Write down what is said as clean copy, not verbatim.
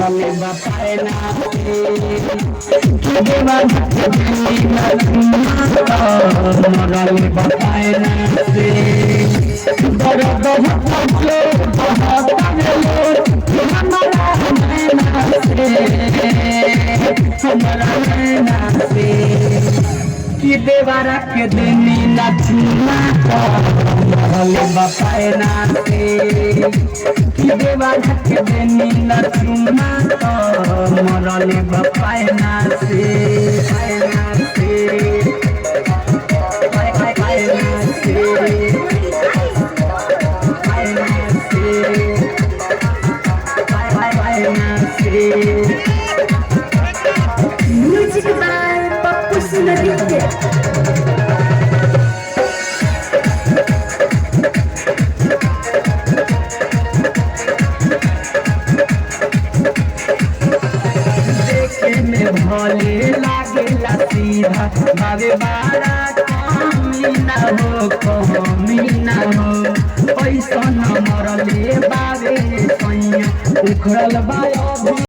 मरले बताए ना कि देवारा के देनी ना मरले बताए ना से दर्द होते बहुत गले हमारा नैना से हमारा नैना से कि देवारा के देनी ना चुना मरले बताए ना से कि देवारा के देनी ना चुना मरले बताए ना से Music by Papu Sunaditya. भले लागेला सीधा बाबे बारा कमी ना हो पैसा न मरले बाबे सैया उखड़ल बा।